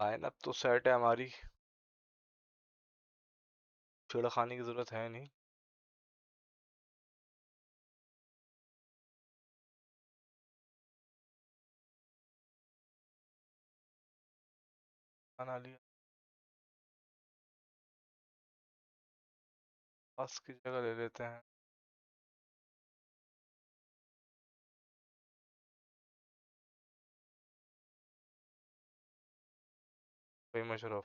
Lineup तो set है हमारी, छेड़खानी की जरूरत है नहीं। बना लिया, पास की जगह ले लेते हैं। कोई मशरफ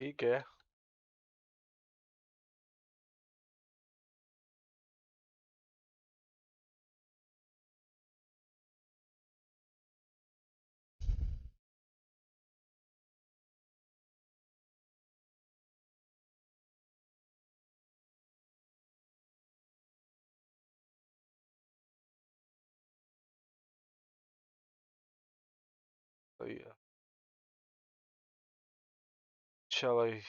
ठीक है। सही है। अच्छा भाई,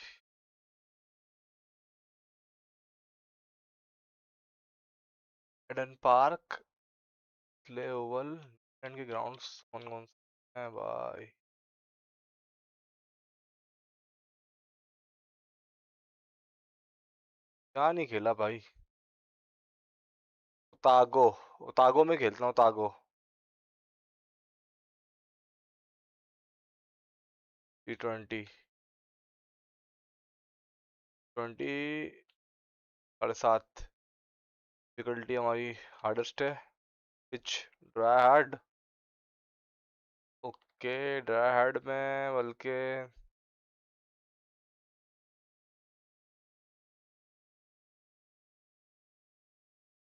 Eden Park, Bay Oval, New Zealand के ग्राउंड्स कौन कौन से हैं भाई? क्या नहीं खेला भाई? ओतागो, ओतागो में खेलता हूँ, ओतागो T20, 20 7.5। डिफिकल्टी हमारी हार्डेस्ट है। Pitch dry hard, okay. Dry hard में बल्कि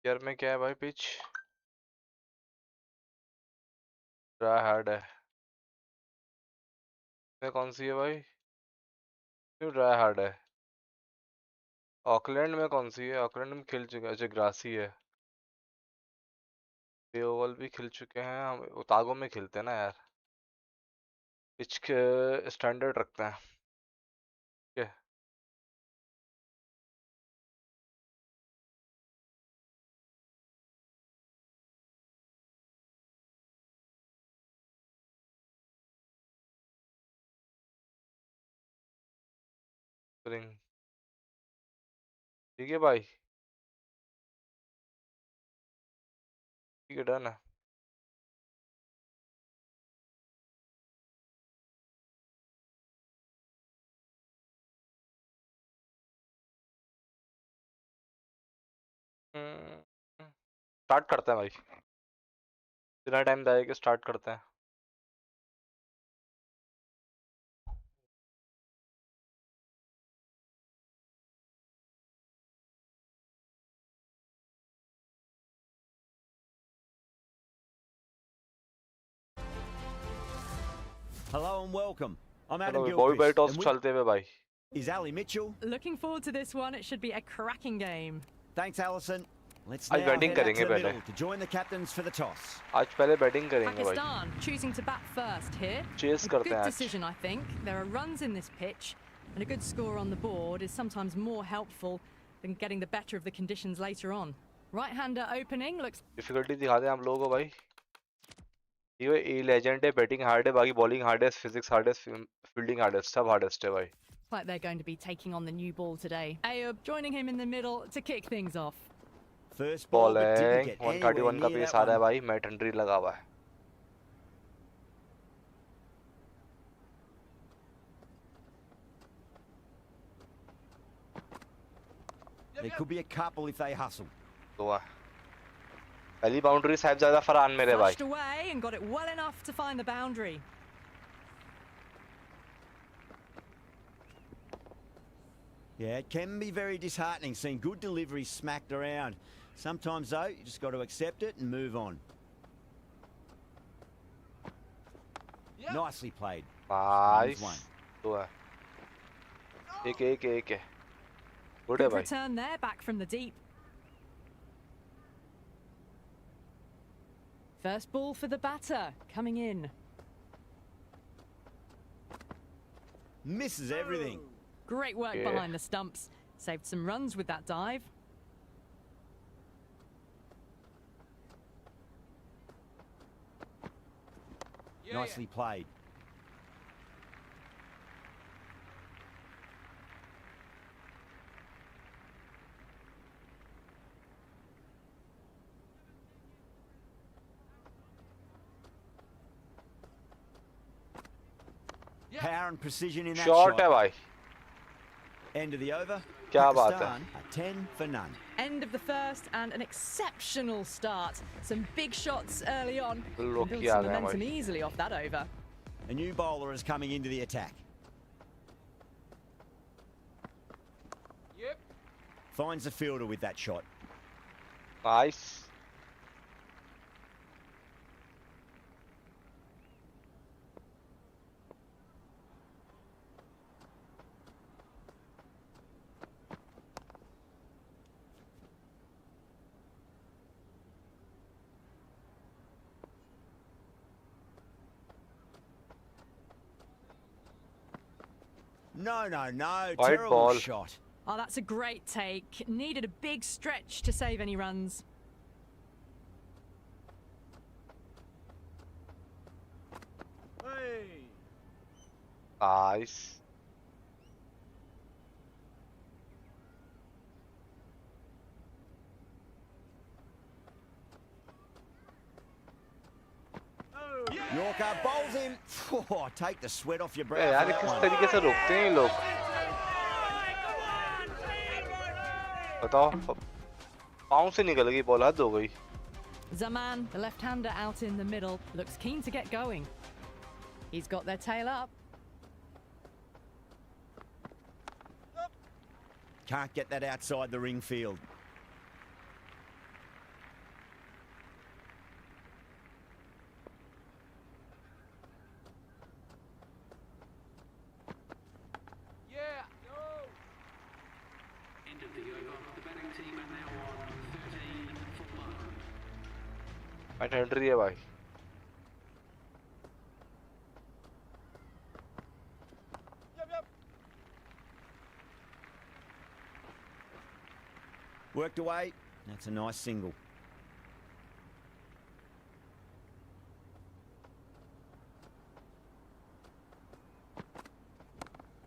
यार में क्या है भाई? पिच ड्राई हार्ड है, में कौन सी है भाई? क्यों ड्राई हार्ड है? ऑकलैंड में कौन सी है? ऑकलैंड में खेल चुका है, अच्छा ग्रासी है। पे ओवल भी खेल चुके हैं हम, ओतागो में खेलते हैं ना यार। पिच के स्टैंडर्ड रखते हैं, ठीक है। स्प्रिंग, ठीक है भाई, ठीक है, डन है। स्टार्ट करते हैं भाई, बिना टाइम दाए के स्टार्ट करते हैं। Hello and welcome. I'm चलो Adam भाई, बॉबी भाई Gilchrist, टॉस and with चलते हुए भाई। is Ali Mitchell. Looking forward to this one. It should be a cracking game. Thanks, Alison. Let's आज now बैटिंग head out करेंगे to the पहले, middle to join the captains for the toss. आज पहले batting करेंगे भाई। Pakistan choosing to bat first here. Chase A करते good हैं आज। decision, I think. There are runs in this pitch, and a good score on the board is sometimes more helpful than getting the better of the conditions later on. Right-hander opening looks. Difficulty दिखा दें हम लोगों को भाई। ये legend है, batting hard है, बाकी बॉलिंग हार्ड है, फिजिक्स हार्ड है, फील्डिंग हार्ड है, सब हार्डेस्ट है भाई। Like they're going to be taking on the new ball today. Ayub joining him in the middle to kick things off. First ball that didn't bowling get anywhere 131 का near pace that आ रहा है one. भाई. Matt Henry लगा हुआ है. There could be a couple if they hustle. दुआ. पहली boundary साहब ज़्यादा फरहान मेरे भाई. Flushed away and got it well enough to find the boundary. Yeah, it can be very disheartening seeing good deliveries smacked around. Sometimes, though, you just got to accept it and move on. Nicely played. Nice. One. दुआ. एक है. Good है Good भाई. return there, back from the deep. First ball for the batter, coming in. Misses everything. Great work Yeah. behind the stumps. Saved some runs with that dive. Nicely played. Power and precision in that Short है shot. भाई. End of the over. क्या बात है. Pakistan, a 10 for none. End of the first and an exceptional start. Some big shots early on. Look, Built yeah, some yeah, momentum boy. easily off that over. A new bowler is coming into the attack. Finds the fielder with that shot. Nice. No, no, no. White Terrible ball. shot. Oh, that's a great take. Needed a big stretch to save any runs. Nice. Yorker bowls him. Oh, take the sweat off your brow. यार for that किस one. तरीके से रोकते हैं ये लोग. बताओ. पाँव से निकल गई बॉल. हद हो गई. Zaman, the left-hander out in the middle, looks keen to get going. He's got their tail up. Can't get that outside the ring field. End of the over. The batting team are now on 13 for 1. Matt Henry है भाई. Worked away. That's a nice single.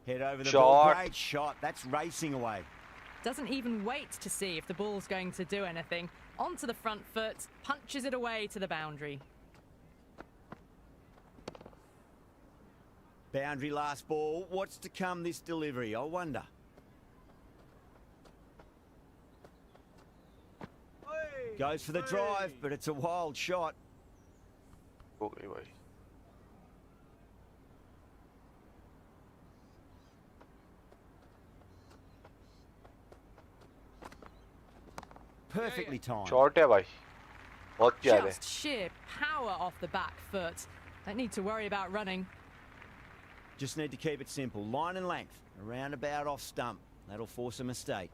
Head over the ball. Shot. Great shot. That's racing away. Doesn't even wait to see if the ball's going to do anything. Onto the front foot, punches it away to the boundary. Boundary last ball. What's to come this delivery? I wonder. Goes for the drive, but it's a wild shot. हो गई भाई. Perfectly timed. Short है भाई. बहुत प्यारे. Just sheer power off the back foot. Don't need to worry about running. Just need to keep it simple. Line and length. A roundabout off stump. That'll force a mistake.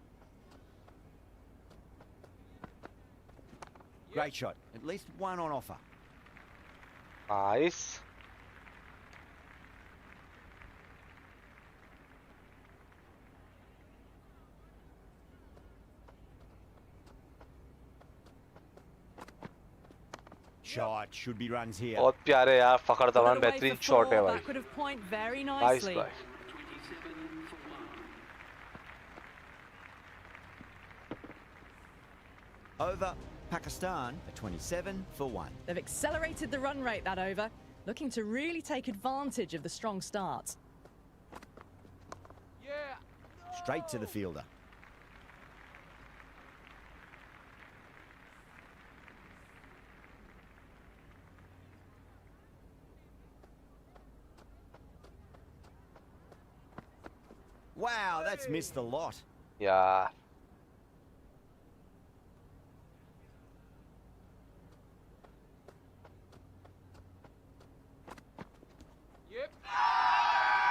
Great shot. At least one on offer. Nice. Shot. Should be runs here. बहुत प्यारे यार. फखर Got तमान it away बेहतरीन for shot है four. भाई. Backward of point very Nice nicely. भाई. 27 for Over, Pakistan are 27 for 1. They've accelerated the run rate that over, looking to really take advantage of the strong start. Straight to the fielder. Wow, that's missed the lot. यार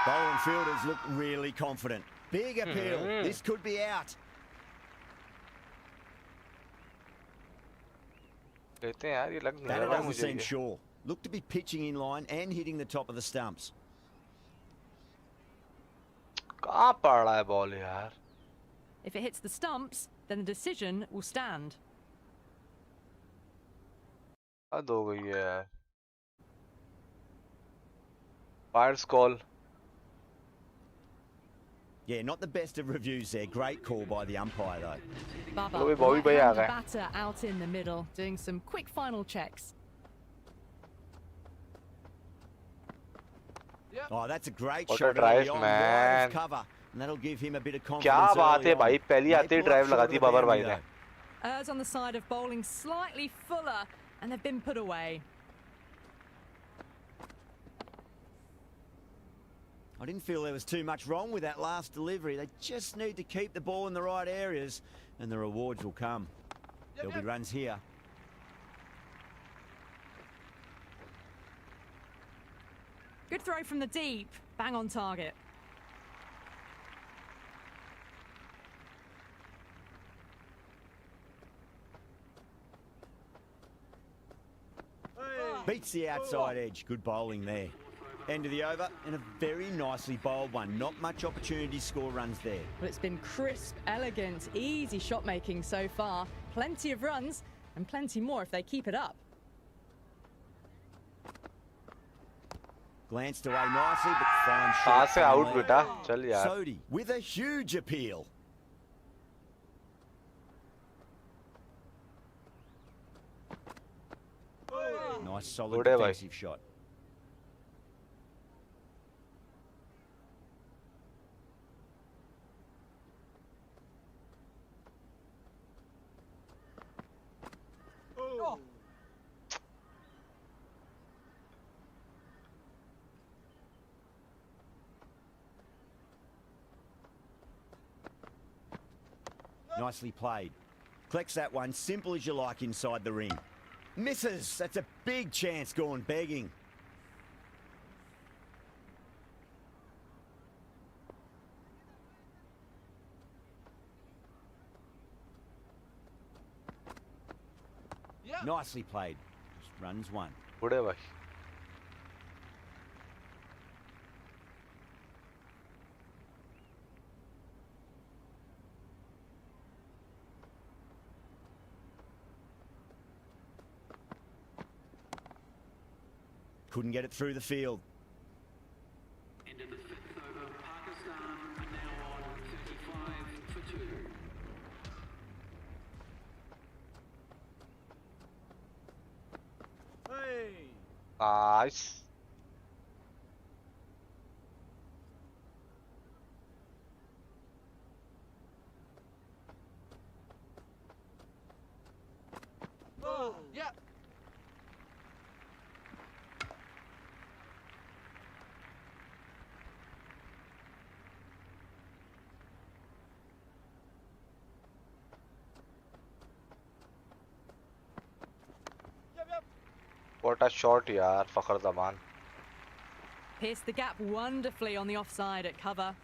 Bowling fielders look really confident. Big appeal. This could be out. कहते हैं यार ये लग नहीं That रहा भाई doesn't मुझे seem ये। sure. Look to be pitching in line and hitting the top of the stumps. कहाँ पड़ रहा है बॉल यार? If it hits the stumps, then the decision will stand. हद हो गई है यार। Fire's call. Yeah, not the best of reviews there. Great call by the umpire, though. Baba, Bobby, Bobby bhai aa right-hander gaye. batter out in the middle, doing some quick final checks. Oh, that's a great What a shot drive, early on, man. wide of cover, and that'll give him a bit of confidence. क्या बात early है on. भाई, पहली May आते ही pull up drive short लगा of दी the Babar boundary, भाई ने। though. Errs on the side of bowling slightly fuller, and they've been put away. I didn't feel there was too much wrong with that last delivery. They just need to keep the ball in the right areas, and the rewards will come. There'll be runs here. Good throw from the deep, bang on target. Beats the outside edge. Good bowling there. End of the over, and a very nicely bowled one. Not much opportunity to score runs there. Well, it's been crisp, elegant, easy shot making so far. Plenty of runs, and plenty more if they keep it up. Glanced away nicely, but fine कहाँ shot. से out बेटा? चल यार। Sodhi with a huge appeal. Nice solid Good, bhai. defensive shot. Nicely played. Collects that one, simple as you like inside the ring. Misses. That's a big chance gone begging. Nicely played. Just runs one. बूढ़े भाई। Couldn't get it through the field. End of the fifth over. Pakistan are now on 35 for 2. Nice. What a shot यार फखर Zaman. Pierced the gap wonderfully on the offside at cover.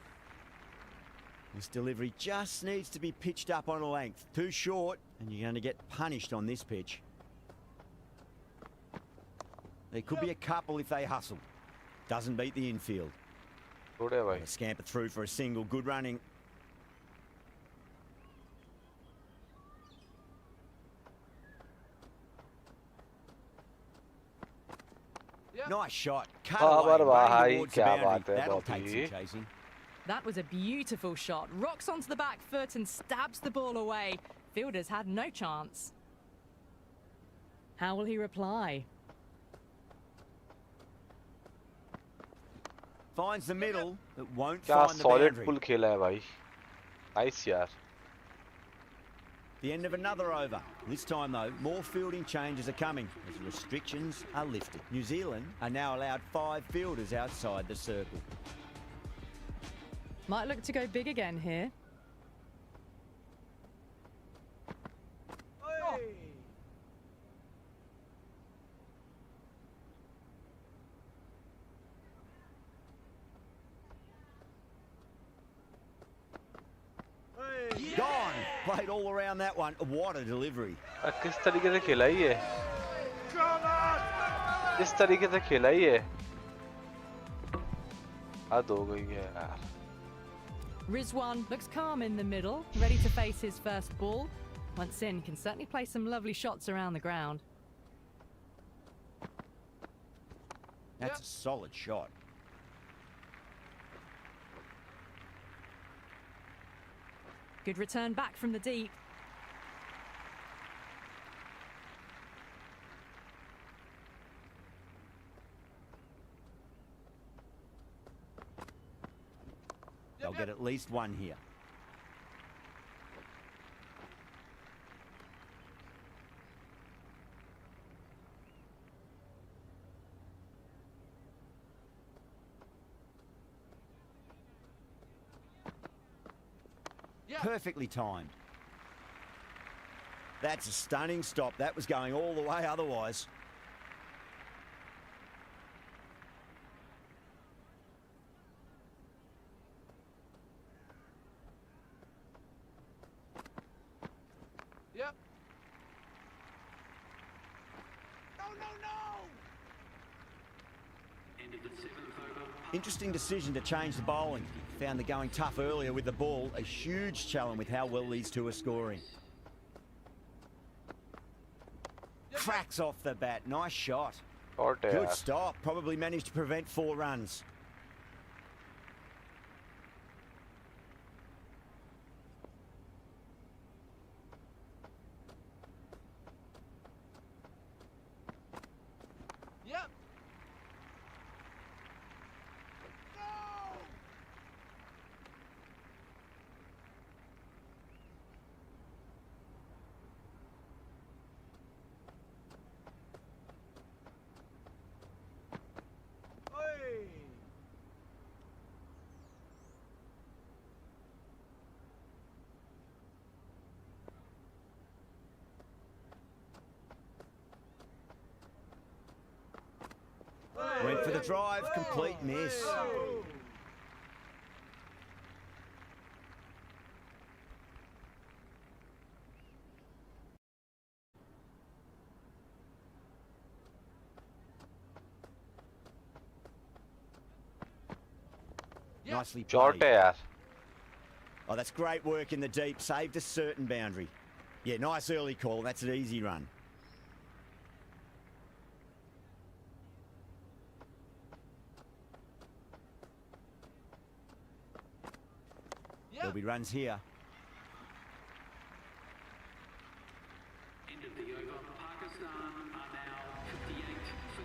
This delivery just needs to be pitched up on a length. Too short, and you're going to get punished on this pitch. There could be a couple if they hustle. Doesn't beat the infield. बूढ़े भाई। They scamper through for a single. Good running. Nice shot. Cut away. Babar भाई Running towards the क्या boundary. बात है That'll take Bobby. some chasing. That was a beautiful shot. Rocks onto the back foot and stabs the ball away. Fielders had no chance. How will he reply? Finds the middle, but won't क्या find the solid boundary. पुल खेला है भाई. Nice यार. The end of another over. This time, though, more fielding changes are coming as restrictions are lifted. New Zealand are now allowed 5 fielders outside the circle. Might look to go big again here. Gone! Played all around that one. What a delivery. किस तरीके से खेला है ये? किस तरीके से खेला है ये? हद हो गई है यार. Rizwan looks calm in the middle, ready to face his first ball. Once in, can certainly play some lovely shots around the ground. That's a solid shot. Good return back from the deep. They'll get at least one here. Perfectly timed. That's a stunning stop. That was going all the way otherwise. Yep. No. End of the 7th over. Interesting decision to change the bowling. Found the going tough earlier with the ball. A huge challenge with how well these two are scoring. Cracks off the bat. Nice shot. Short है Good यार. stop. Probably managed to prevent 4 runs. Yep. Went for the drive. Complete miss. Nicely Short played. है यार. Oh, that's great work in the deep. Saved a certain boundary. Yeah, nice early call. That's an easy run. There'll be runs here. End of the over. Pakistan are now 58 for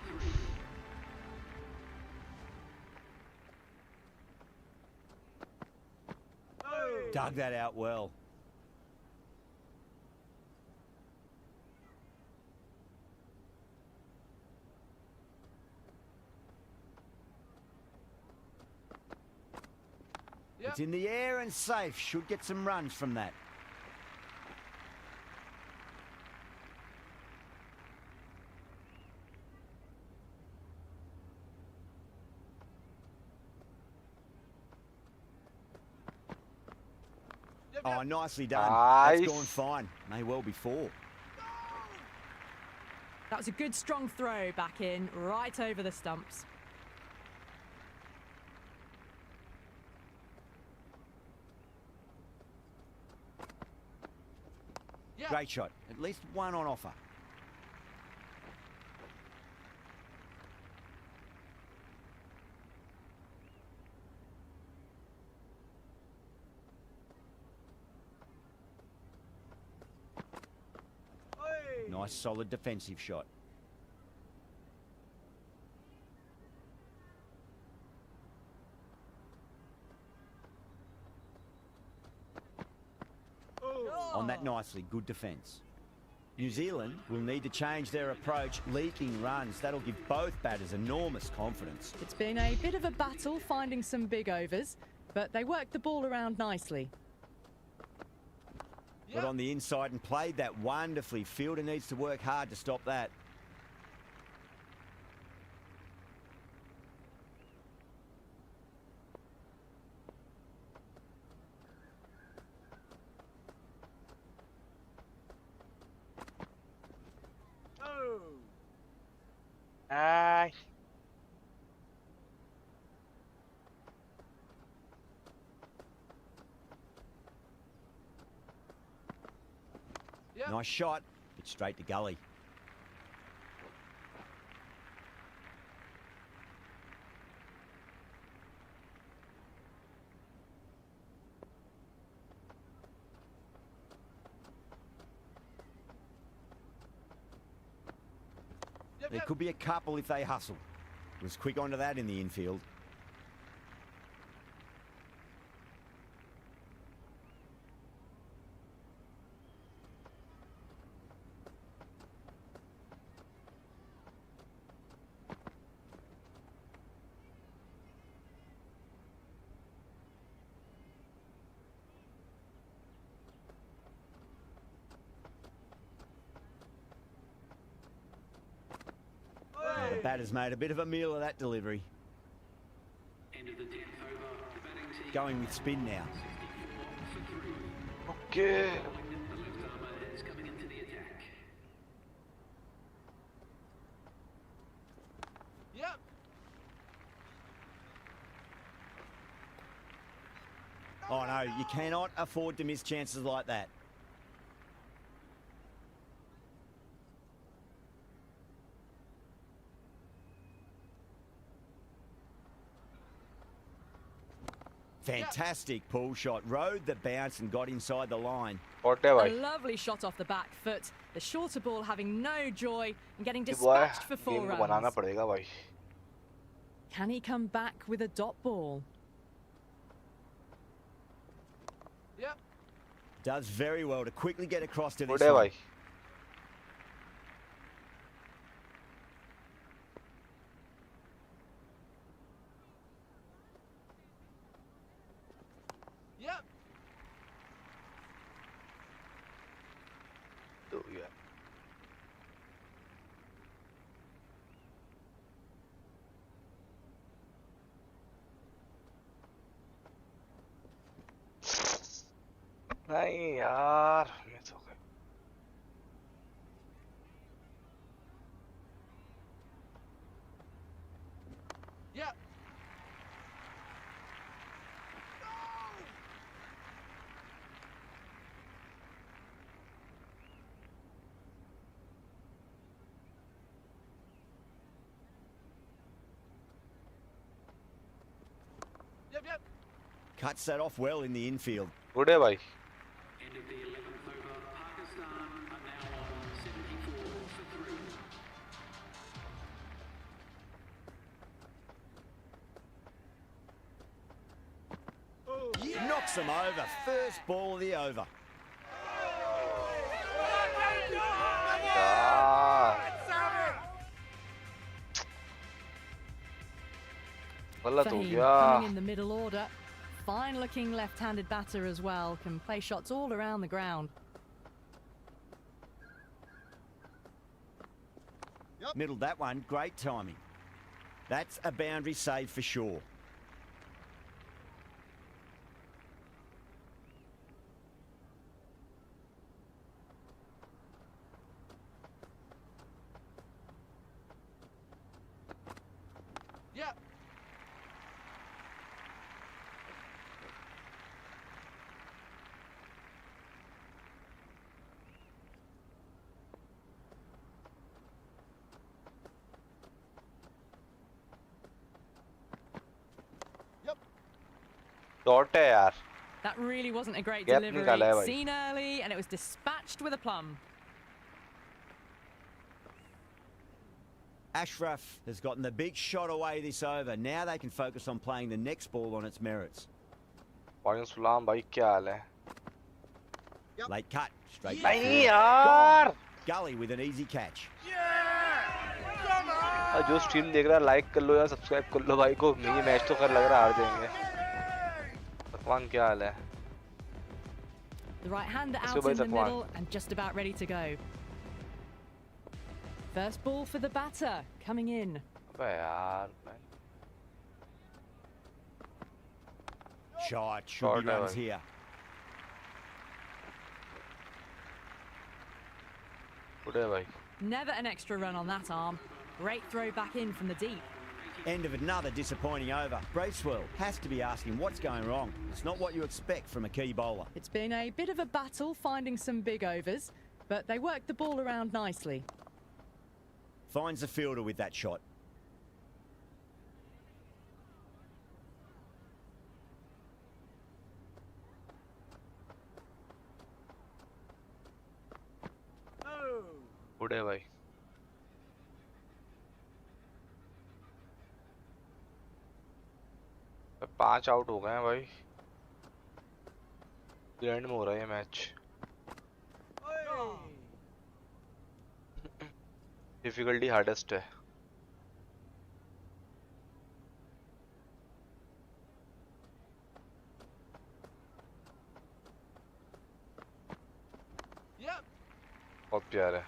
3. Dug that out well. It's in the air and safe. Should get some runs from that. Oh, nicely done. Nice. That's gone fine. May well be 4. That was a good strong throw back in, right over the stumps. Great shot. At least one on offer. Nice solid defensive shot. On that nicely, good defence. New Zealand will need to change their approach, leaking runs. That'll give both batters enormous confidence. It's been a bit of a battle finding some big overs, but they worked the ball around nicely. Got on the inside and played that wonderfully. Fielder needs to work hard to stop that. Ai. Yep. Nice shot. It's straight to gully. There could be a couple if they hustle. Was quick onto that in the infield. The batter's made a bit of a meal of that delivery. End of the 10th over. The batting team. Going with spin now. 64 for 3. Okay. The left armour is coming into the attack. Yep. Oh no, you cannot afford to miss chances like that. Fantastic pull shot. Rode the bounce and got inside the line. What है A भाई? lovely shot off the back foot. The shorter ball having no joy and getting ये boy dispatched for 4 game को बनाना runs. पड़ेगा भाई. Can he come back with a dot ball? Yep. Does very well to quickly get across to Good this है one. भाई. Yep. तो यार. नहीं यार मिस हो गए. Yep. Yep, yep. Cuts that off well in the infield. Good है भाई. End of the 11th over. Pakistan are now on 74 for 3. Knocks them over. First ball of the over. यार. गलत हो Fahim गया. coming in the middle order. Fine looking left-handed batter as well. Can play shots all around the ground. Middled that one. Great timing. That's a boundary save for sure. Yep. Dot है यार. That really wasn't a great Gap निकाला है delivery. भाई. Seen early and it was dispatched with a plum. Ashraf has gotten the big shot away this over. Now they can focus on playing the next ball on its merits. वालेकुम सलाम भाई, क्या हाल है? Late cut, straight to नहीं field. यार, Gully with an easy catch. जो stream देख रहा है लाइक कर लो या सब्सक्राइब कर लो भाई को। मिनी मैच तो कर लग रहा है हार जाएंगे। पकवान क्या हाल है? The right hander Let's out go, in the boys, Akwan. middle and just about ready to go. First ball for the batter coming in. अबे यार, Shot, should Short be runs है here. उड़े भाई। Never an extra run on that arm. Great throw back in from the deep. End of another disappointing over. Bracewell has to be asking what's going wrong. It's not what you expect from a key bowler. It's been a bit of a battle finding some big overs, but they worked the ball around nicely. Finds the fielder with that shot. उड़े भाई। अब 5 out हो गए हैं भाई। And में हो रहा है ये मैच। डिफिकल्टी हार्डेस्ट है। Yep. बहुत प्यार है।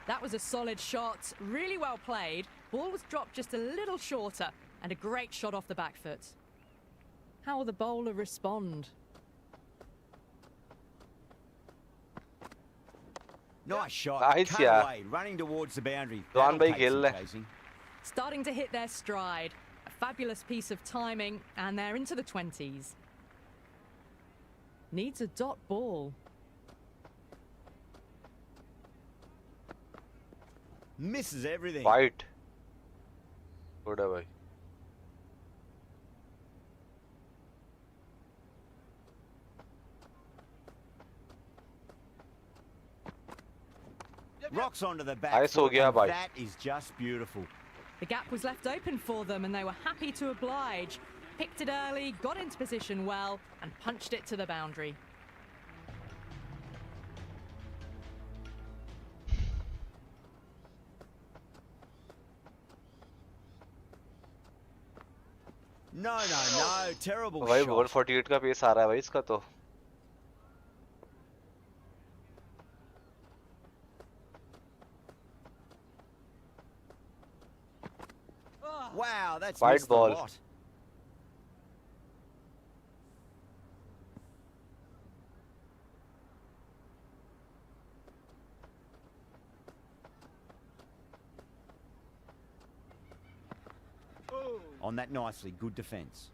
That was a solid shot, really well played. Ball was dropped just a little shorter and a great shot off the back foot. How will the bowler respond? Nice shot. Nice, Cut yeah. away, running towards the boundary. Duan That'll bhai take khel some le. chasing. Starting to hit their stride. A fabulous piece of timing, and they're into the 20s. Needs a dot ball. Misses everything. White. उड़े भाई। Rocks onto the back Nice ho foot, gaya, and bhai. that is just beautiful. The gap was left open for them, and they were happy to oblige. Picked it early, got into position well, and punched it to the boundary. No, terrible भाई shot. 148 का pace आ रहा है भाई इसका तो। Wow, that's Wide missed the ball. lot. On that nicely, good defence.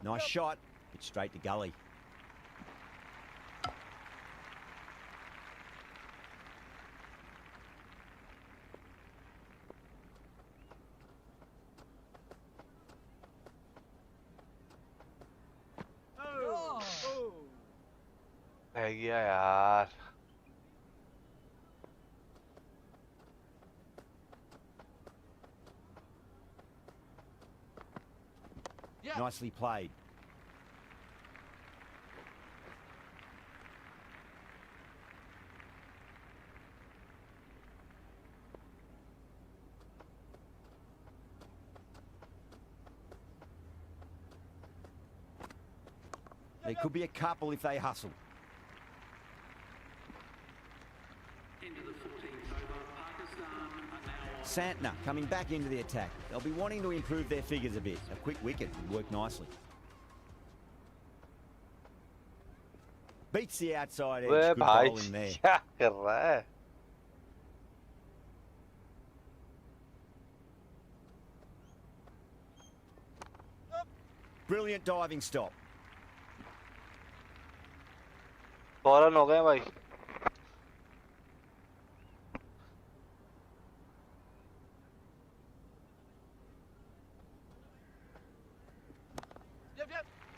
Nice shot, it's straight to gully. रह गया यार। Yep. Nicely played. There could be a couple if they hustle. Into the 14th over, Pakistan are now on. Santner coming back into the attack. They'll be wanting to improve their figures a bit. A quick wicket would work nicely. Beats the outside edge. Way Good भाई bowling there. क्या कर रहा है? Brilliant diving stop. फौरन हो गए भाई।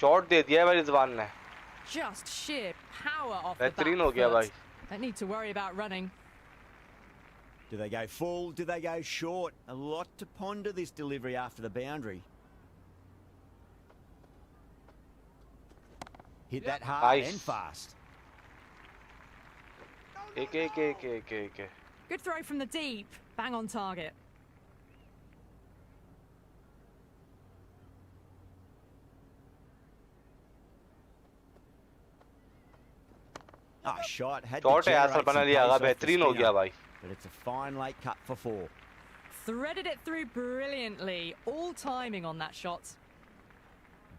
Shot दे दिया है भाई रिजवान ने. Just sheer power off the back बेहतरीन हो गया भाई. foot. Don't need to worry about running. Do they go full? Do they go short? A lot to ponder this delivery after the boundary. Hit that hard Nice. and fast. एक. Good throw from the deep. Bang on target. Oh, shot. Had to shot है यार, generate बना some लिया pace होगा. off the बेहतरीन हो गया spinner. भाई. But it's a fine late cut for 4. Threaded it through brilliantly. All timing on that shot.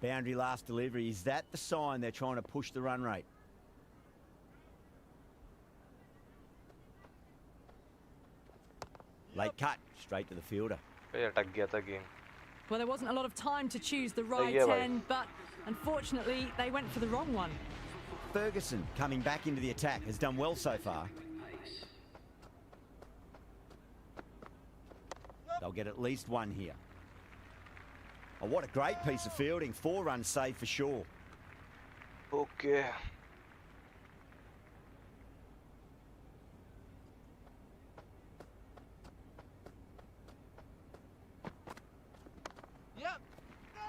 Boundary last delivery. Is that the sign they're trying to push the run rate? Late cut. Straight to the fielder. भाई अटक गया था game. Well, there wasn't a lot of time to choose the right yeah, bhai. 10, but unfortunately, they went for the wrong one. Ferguson coming back into the attack has done well so far. They'll get at least one here. Oh, what a great piece of fielding. 4 runs saved for sure. Okay. Yep. No.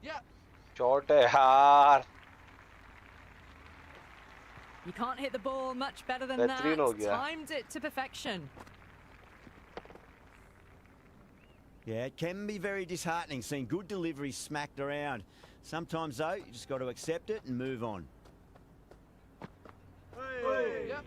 Yep. Shot है यार. You can't hit the ball much better than बेहतरीन हो that. गया. Timed it to perfection. Yeah, it can be very disheartening seeing good deliveries smacked around. Sometimes, though, you just got to accept it and move on. Yep.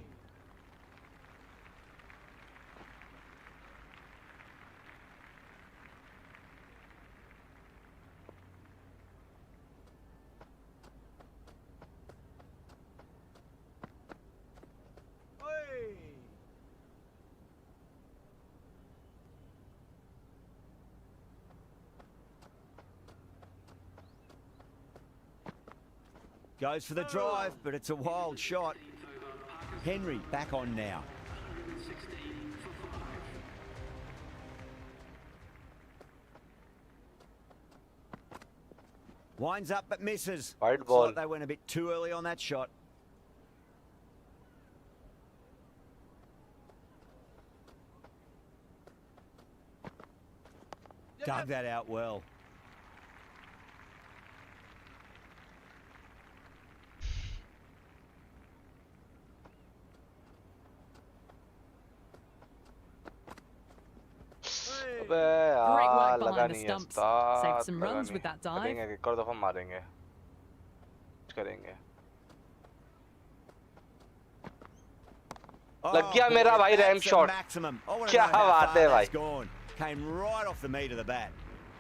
Goes for the drive, but it's a wild shot. Henry back on now. Winds up but misses. Wide Looks ball. like they went a bit too early on that shot. Dug that out well. अबे Great यार work लगा behind the नहीं है stumps. उस्ताद. Saved some लगा runs नहीं. with that dive. करेंगे एक और दफा मारेंगे. कुछ करेंगे. लग गया मेरा भाई रैम शॉट. क्या बात है भाई. Came right off the meat of the bat.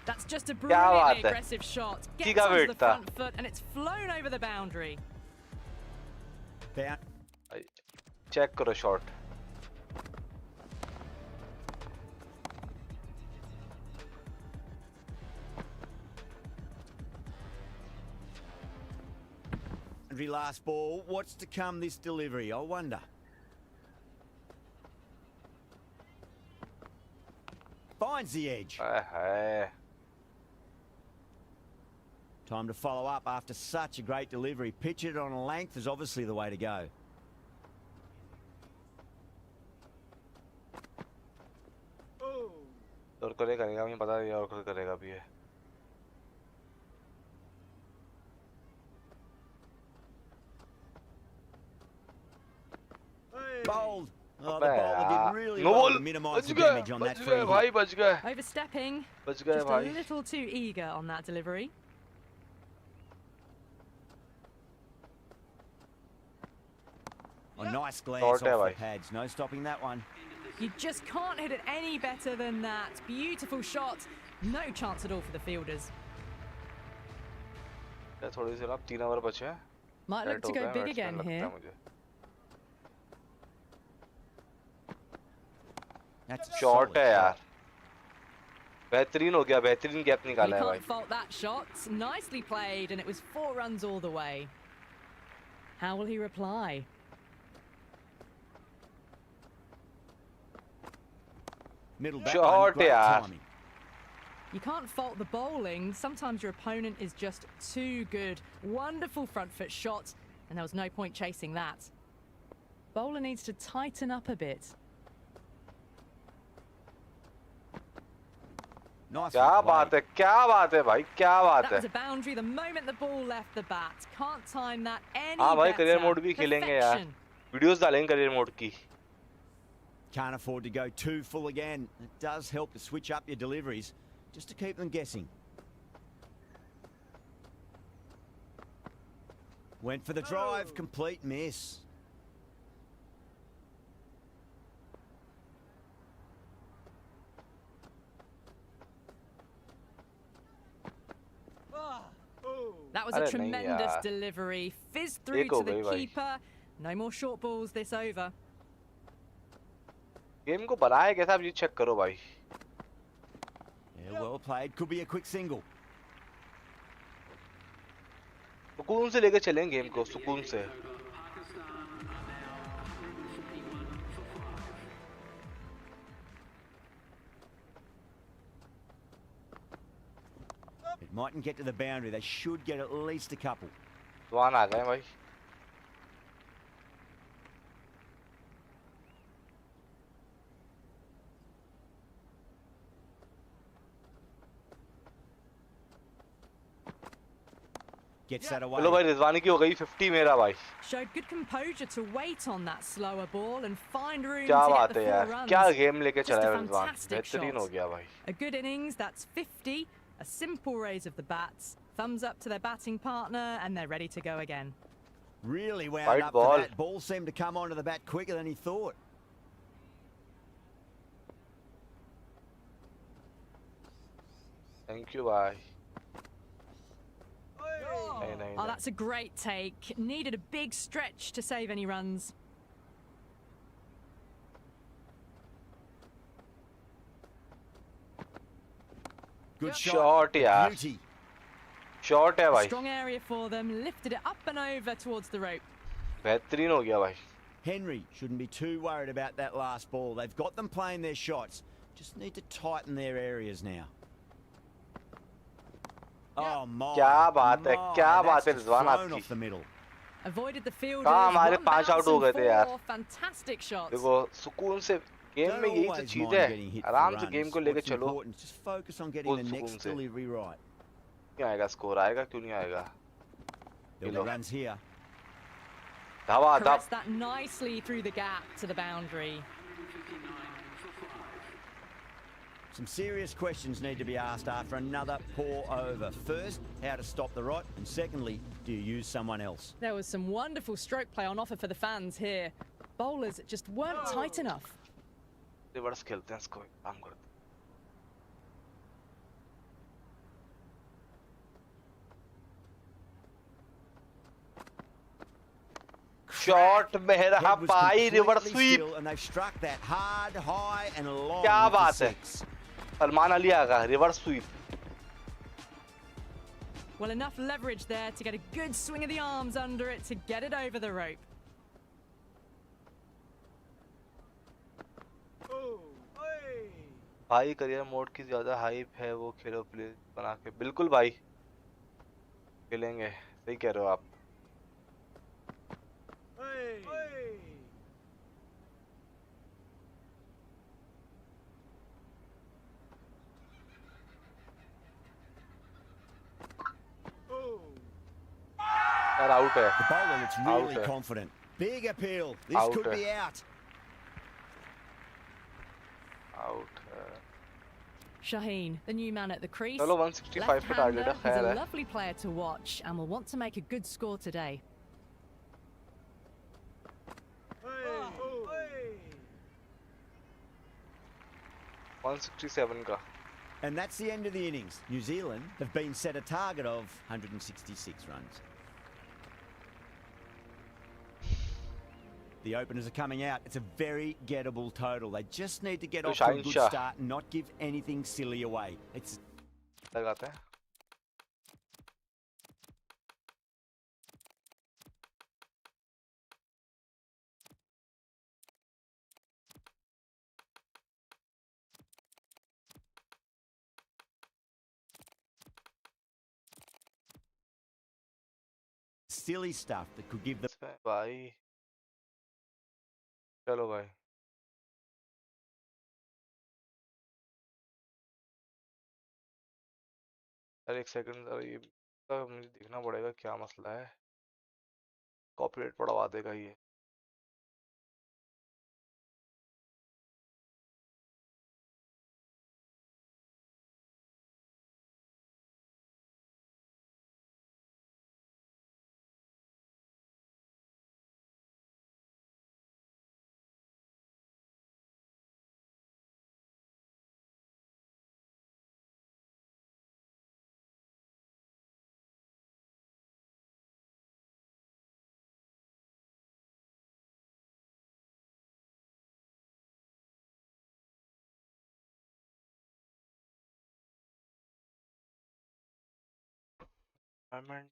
That's just a बात brilliantly है. aggressive shot. Gets Giga onto the था. front foot and it's flown over the boundary. Check करो shot. Last ball. What's to come this delivery? I wonder. Finds the edge. Time to follow up after such a great delivery. Pitch it on a length is obviously the way to go. और करेगा नहीं, मुझे पता नहीं और करेगा भी है. Bold. Oh, the bowler did really No well ball. to minimise the बच गए, damage on that बच free गए hit. भाई, बच गए. Overstepping. बच गए Just a भाई. little too eager on that delivery. A nice glance Short off है the भाई. pads. No stopping that one. You just can't hit it any better than that. Beautiful shot. No chance at all for the fielders. थोड़ी सी अब 3 over बचे हैं. Might look to go big again here. That's a shot solid है यार. shot. बेहतरीन हो गया, बेहतरीन गैप You निकाला है भाई. can't fault that shot. Nicely played, and it was 4 runs all the way. How will he reply? Middle that Short, one, great yaar. timing. You can't fault the bowling. Sometimes your opponent is just too good. Wonderful front foot shot, and there was no point chasing that. Bowler needs to tighten up a bit. Nice. क्या बात है भाई, क्या बात That है. was a boundary the moment the ball left the bat. Can't time that any हाँ भाई, better. Career mode भी खेलेंगे यार. Perfection. वीडियोस डालेंगे करियर मोड की. Can't afford to go too full again. It does help to switch up your deliveries, just to keep them guessing. Went for the drive, complete miss. That was a अरे नहीं tremendous यार. delivery. Fizzed through एक हो to the गई भाई. keeper. No more short balls this over. Game को बनाया कैसा, आप ये चेक करो भाई. Yeah, well played. Could be a quick single. सुकून से लेके चलेंगे गेम को, सुकून से. Pakistan are now 141 for 5. It mightn't get to the boundary. They should get at least a couple. जवान आ गए भाई. Gets that away. चलो भाई, रिजवानी की हो गई 50 मेरा भाई. Showed good composure to wait on that slower ball and find room क्या to get बात the है 4 यार, runs. क्या गेम लेके Just चला a है रिजवान. fantastic बेहतरीन shot. हो गया भाई. A good innings, that's 50. A simple raise of the bats. Thumbs up to their batting partner, and they're ready to go again. Really wound White up ball. for that. Ball seemed to come onto the bat quicker than he thought. Thank you भाई. नहीं नहीं Oh, नहीं. that's a great take. Needed a big stretch to save any runs. Good Shot यार. Beauty. Shot है भाई. Strong area for them. Lifted it up and over towards the rope. बेहतरीन हो गया भाई. Henry shouldn't be too worried about that last ball. They've got them playing their shots. Just need to tighten their areas now. Oh my! क्या बात है, my, क्या that's बात है just रिजवान thrown आपकी. off the middle. Avoided the fielders. कहाँ हमारे One 5 out bounce हो and गए थे यार. 4 fantastic shots. देखो सुकून से गेम Don't में यही तो always चीज mind है. getting hit for आराम से runs. गेम को लेके What's चलो. important is just focus on getting Full the सुकून next से. delivery right. क्यों आएगा स्कोर, आएगा क्यों नहीं आएगा. There'll be low. runs here. धावा धाव. Caressed that nicely through the gap to the boundary. 159 for 5. Some serious questions need to be asked after another poor over. First, how to stop the rot, and secondly, do you use someone else? There was some wonderful stroke play on offer for the fans here. Bowlers just weren't tight enough. Reverse खेलते हैं इसको, काम करते हैं. Shot मेरा Head was भाई, reverse completely sweep. still, and they've struck that hard, high, and long. क्या with the बात है. six. सलमान अली आ गया, reverse sweep. Well, enough leverage there to get a good swing of the arms under it to get it over the rope. भाई career mode की ज्यादा hype है, वो खेलो please बना के. बिल्कुल भाई, खेलेंगे. सही कह रहे हो आप. यार आउट है. The bowler looks really Out. confident. Big appeal. This Out. could be out. Out है. Shaheen, the new man at the crease. चलो 165 पे टारगेट है. Left-hander, he's खैर a है. lovely player to watch and will want to make a good score today. 167 का. And that's the end of the innings. New Zealand have been set a target of 166 runs. The openers are coming out. It's a very gettable total. They just need to get तो off to a good Shahenshah start and not give anything silly away. It's लगाते हैं. silly stuff that could give them इसमें भाई चलो भाई. अरे एक second, अरे ये तो मुझे देखना पड़ेगा क्या मसला है. कॉपीराइट पड़वा देगा ये. Environment.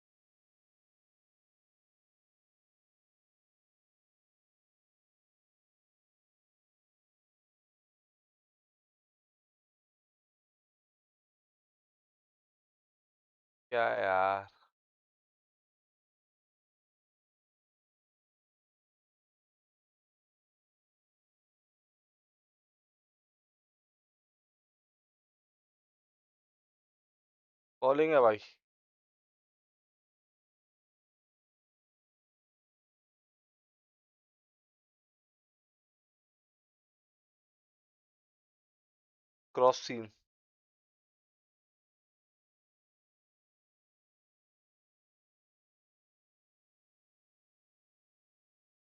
क्या यार. बॉलिंग है भाई. क्रॉस सीम.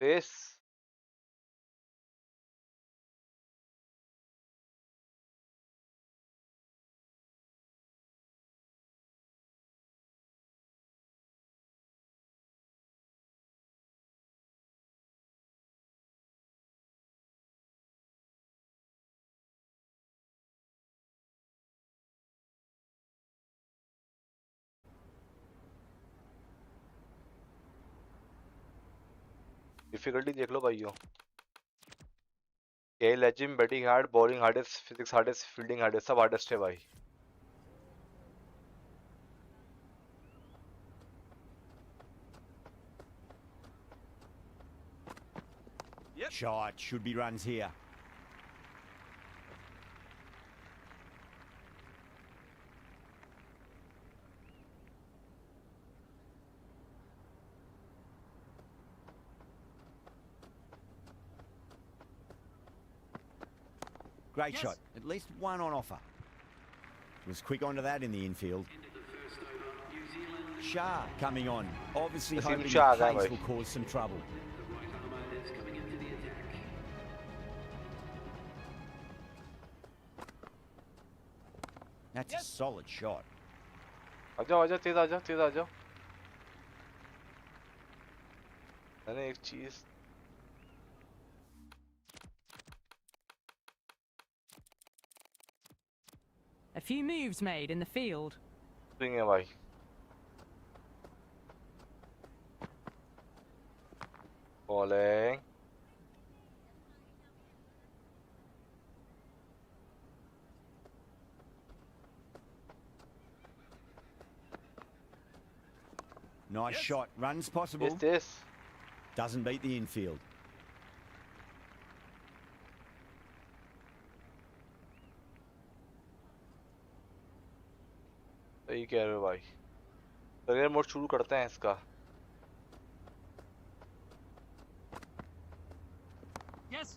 पेस. डिफिकल्टी देख लो भाइयों. ए लेजिम, batting hard, bowling hardest, physics hardest, fielding hardest, सब हार्डेस्ट है भाई. shot. Should be runs here. Great Yes. shot. At least one on offer. Was quick onto that in the infield. Into the first over, New Zealand. Shah coming on. Obviously Wasim hoping Shah the आ गया pace भाई. will cause some trouble. The right armour is coming into the attack. That's Yes. a solid shot. आ जाओ, आ जाओ, तेज आ जाओ, तेज आ जाओ. मैंने एक चीज. A few moves made in the field. Swing है भाई. Bowling. Nice Yes. shot. Runs possible. इस तेज. Doesn't beat the infield. सही कह रहे हो भाई. करियर मोड शुरू करते हैं इसका. Yes.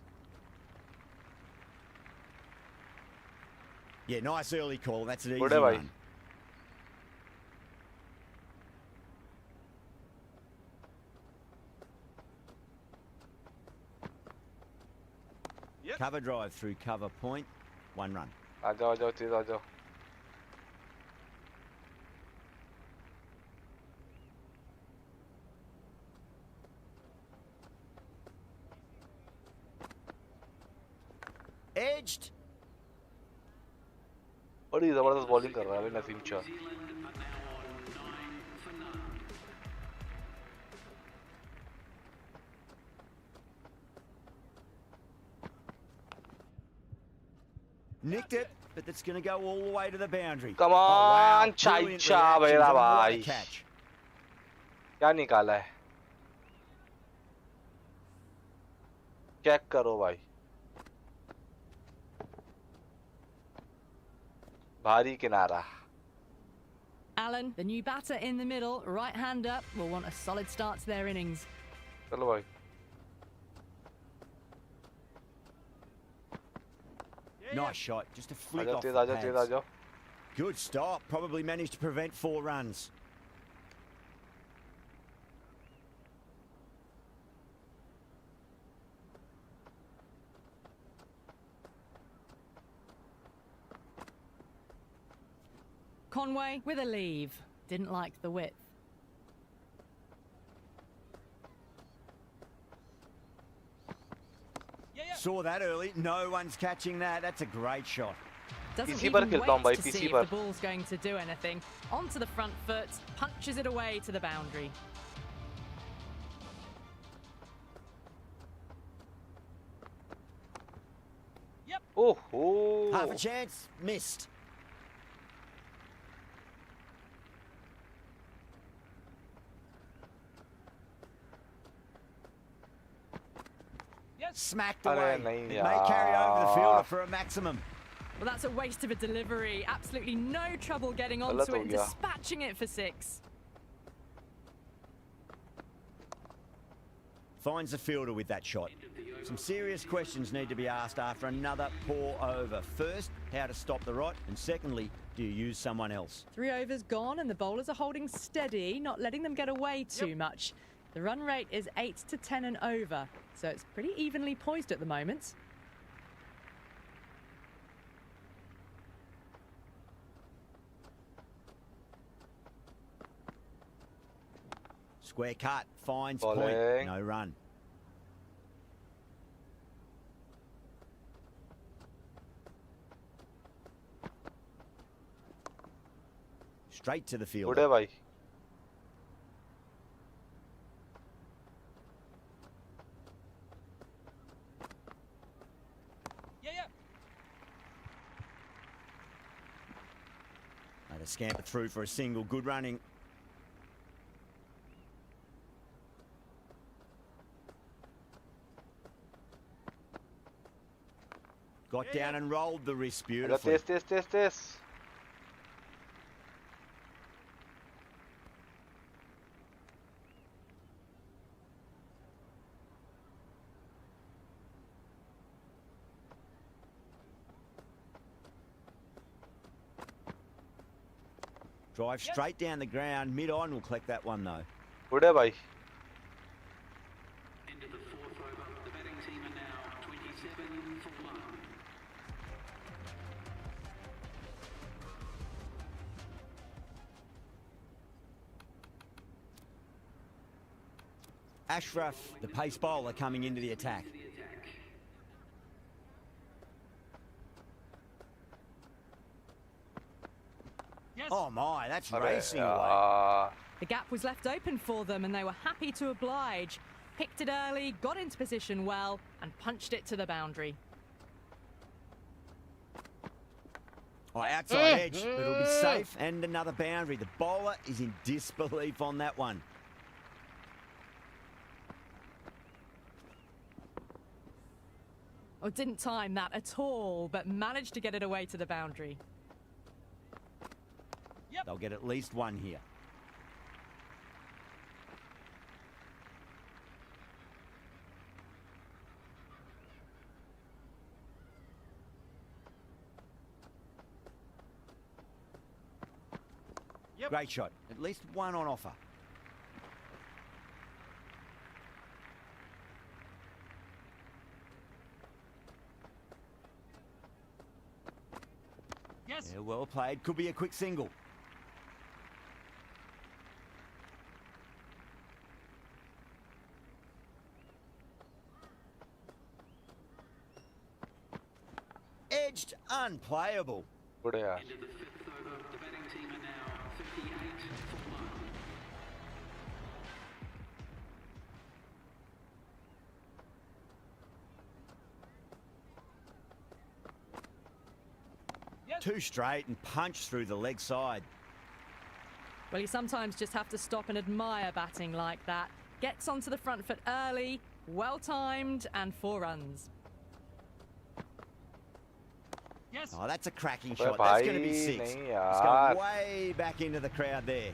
Yeah, nice early call. That's an easy Good है भाई. one. Yep. Cover drive through cover point. One run. आ जाओ, तेज आ जाओ. Edged. बड़ी जबरदस्त बॉलिंग कर रहा है भाई Naseem Shah. Zealand are now on 9 for none. Nicked it, but that's going to go all the way to the boundary. Come Oh, wow. on, chai Brilliant cha, reactions मेरा and what a भाई. catch. क्या निकाला है? Check करो भाई. भारी किनारा. Alan, the new batter in the middle, right hand up, will want a solid start to their innings. चलो भाई. Nice shot, just a flick आजा off तेज the आजा तेज pads. आजा. Good stop, probably managed to prevent 4 runs. Conway with a leave. Didn't like the width. Saw that early, no one's catching that. That's a great shot. Doesn't PC पर even खेलता हूँ भाई, wait to PC see if पर. the ball's going to do anything. Onto the front foot, punches it away to the boundary. ओहो. Half a chance, missed. Smacked अरे away. नहीं It may carry over the यार. fielder for a maximum. Well, that's a waste of a delivery. Absolutely no trouble getting गलत onto हो it and गया. dispatching it for 6. Finds the fielder with that shot. Some serious questions need to be asked after another poor over. First, how to stop the rot, and secondly, do you use someone else? 3 overs gone and the bowlers are holding steady, not letting them get away too much. The run rate is 8 to 10 and over, so it's pretty evenly poised at the moment. Square cut, finds Bowling. point, no run. Straight to the field. उड़े भाई. And a scamper through for a single, good running. Got down and rolled the wrist आजा beautifully. Tej Tej Tej Tej. Drive straight down the ground, mid-on will collect that one though. उड़े भाई. Into the 4th over. The batting team are now 27 for 1. Ashraf, the pace bowler, coming into the attack. The attack. Oh my, that's अरे racing away. यार. The gap was left open for them and they were happy to oblige. Picked it early, got into position well, and punched it to the boundary. Oh, outside edge, but it'll be safe and another boundary. The bowler is in disbelief on that one. Oh, didn't time that at all, but managed to get it away to the boundary. They'll get at least one here. Great shot. At least one on offer. Yeah, well played. Could be a quick single. pitched unplayable. Good है यार. Into the fifth over. The batting team are now 58 for 1. Two straight and punched through the leg side. Well, you sometimes just have to stop and admire batting like that. Gets onto the front foot early, well timed, and 4 runs. Yes. Oh, that's a cracking अबे shot. That's going to be भाई 6. नहीं It's यार. gone way back into the crowd there.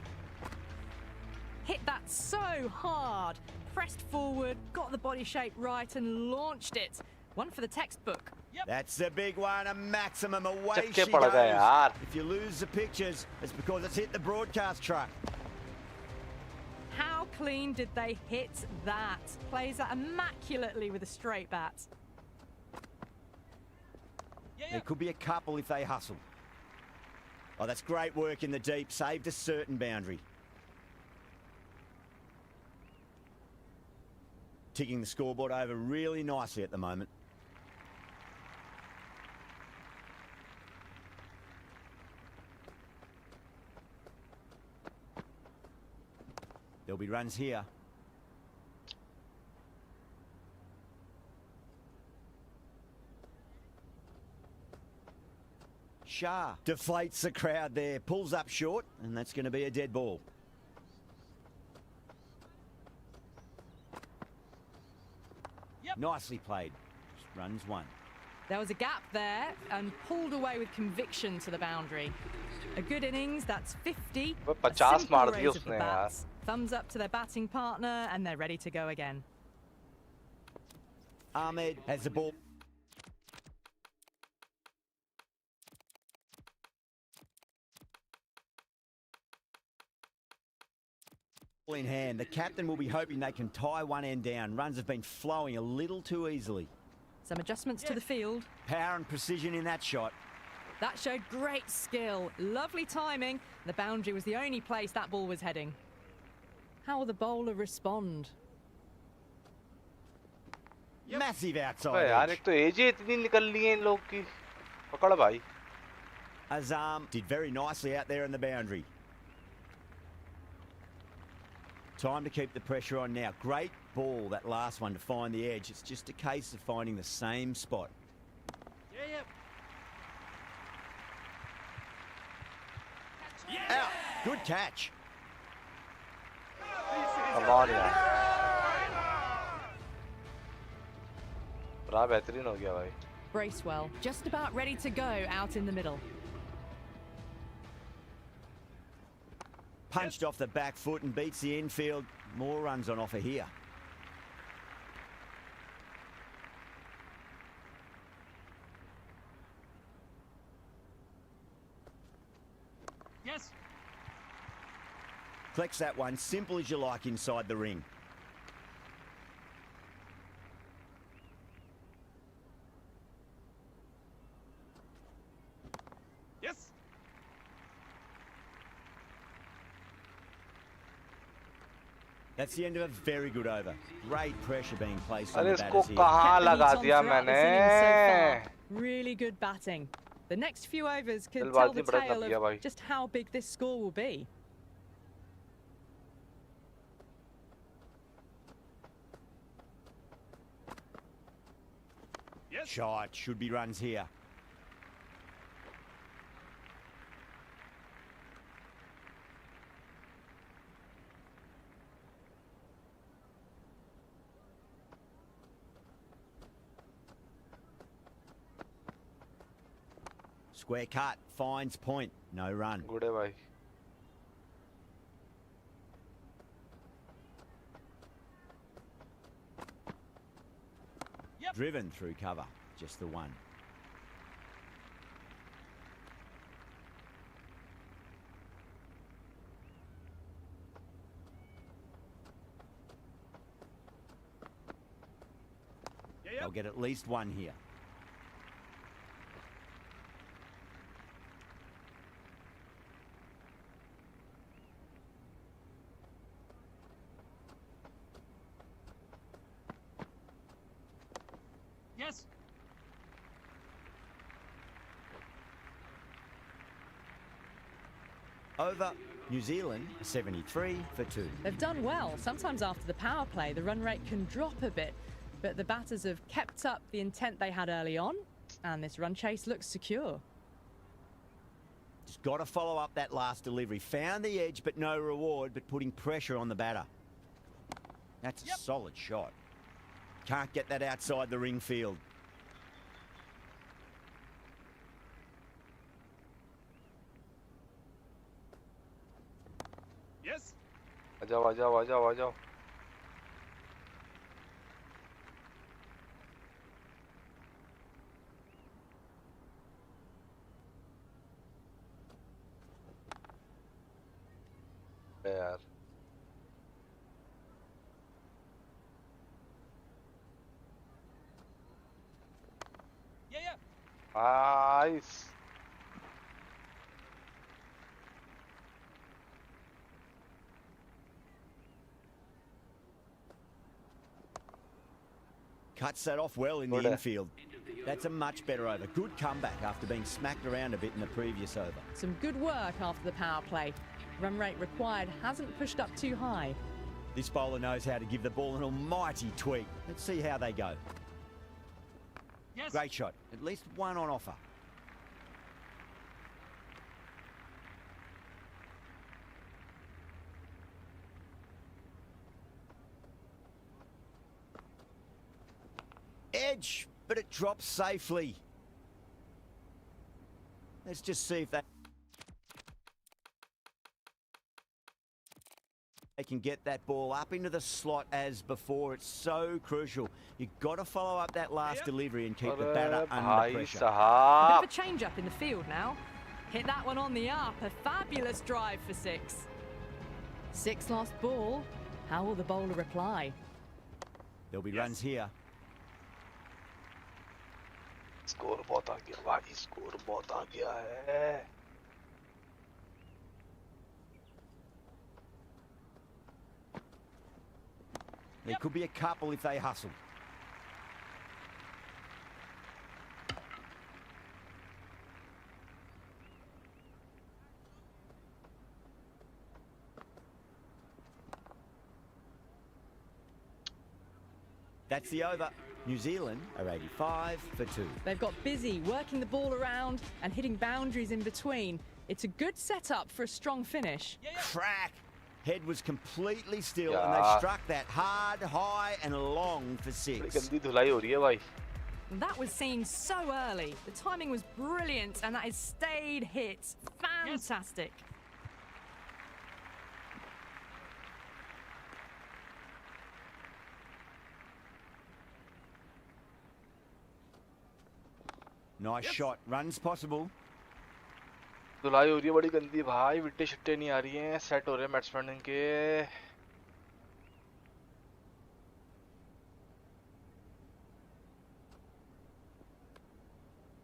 Hit that so hard. Pressed forward, got the body shape right, and launched it. One for the textbook. That's the big one, a maximum. Away चक्के she पड़ goes. गए यार. If you lose the pictures, it's because it's hit the broadcast truck. How clean did they hit that? Plays that immaculately with a straight bat. There could be a couple if they hustle. Oh, that's great work in the deep. Saved a certain boundary. Ticking the scoreboard over really nicely at the moment. There'll be runs here. Shah deflates the crowd there, pulls up short, and that's going to be a dead ball. Nicely played. Runs 1. There was a gap there and pulled away with conviction to the boundary. A good innings, that's 50. वो A 50 simple मार raise दिए of the उसने यार. bats. Thumbs up to their batting partner and they're ready to go again. Ahmed has the ball. In hand, the captain will be hoping they can tie one end down. Runs have been flowing a little too easily. Some adjustments to the field. Power and precision in that shot. That showed great skill, lovely timing. The boundary was the only place that ball was heading. How will the bowler respond? Massive अबे outside यार edge. एक तो as ही इतनी निकल ली है इन लोग की. पकड़ भाई. Azam did very nicely out there in the boundary. Time to keep the pressure on now. Great ball, that last one, to find the edge. It's just a case of finding the same spot. Out. Good catch. Come on यार. बड़ा बेहतरीन हो गया भाई. Bracewell, just about ready to go out in the middle. Punched off the back foot and beats the infield. More runs on offer here. Yes. Collects that one, simple as you like inside the ring. Yes. That's the end of a very good over. Great pressure being placed on अरे the इसको batters here. कहाँ Kept the लगा heat on दिया throughout this innings मैंने. so far. Really good batting. The next few overs could tell जल्दबाजी the में प्रयत्न tale किया भाई. of just how big this score will be. Yes. Shot, should be runs here. Square cut, finds point, no run. Good है भाई. Driven through cover, just the one. They'll get at least one here. Yes. Over, New Zealand 73 for 2. They've done well. Sometimes after the power play, the run rate can drop a bit, but the batters have kept up the intent they had early on, and this run chase looks secure. Just got to follow up that last delivery. Found the edge, but no reward, but putting pressure on the batter. That's a solid shot. Can't get that outside the ring field. Yes. आ जाओ आ जाओ आ जाओ आ जाओ. यार. Yeah, yeah. Nice. Cuts that off well in the Good. infield. That's a much better over. Good comeback after being smacked around a bit in the previous over. Some good work after the power play. Run rate required hasn't pushed up too high. This bowler knows how to give the ball an almighty tweak. Let's see how they go. Yes. Great shot. At least one on offer. Edge, but it drops safely. Let's just see if they can get that ball up into the slot as before. It's so crucial. You've got to follow up that last delivery and keep the batter अरे under भाई pressure. A bit साहब. of a change up in the field now. Hit that one on the up. A fabulous drive for 6. 6 lost ball. How will the bowler reply? There'll be runs here. Score बहुत आ गया भाई. Score बहुत आ गया है. There could be a couple if they hustle. That's the over. New Zealand are 85 for 2. They've got busy working the ball around and hitting boundaries in between. It's a good setup for a strong finish. Crack! Head was completely still and Yeah. they struck that hard, high and long for बड़ी 6. गंदी धुलाई हो रही है भाई. That was seen so early. The timing was brilliant and that is stayed hit. Fantastic. Nice shot. Runs possible. धुलाई हो रही है बड़ी गंदी भाई. विट्टे शिट्टे नहीं आ रही हैं. सेट हो रहे हैं बैट्समैन इनके.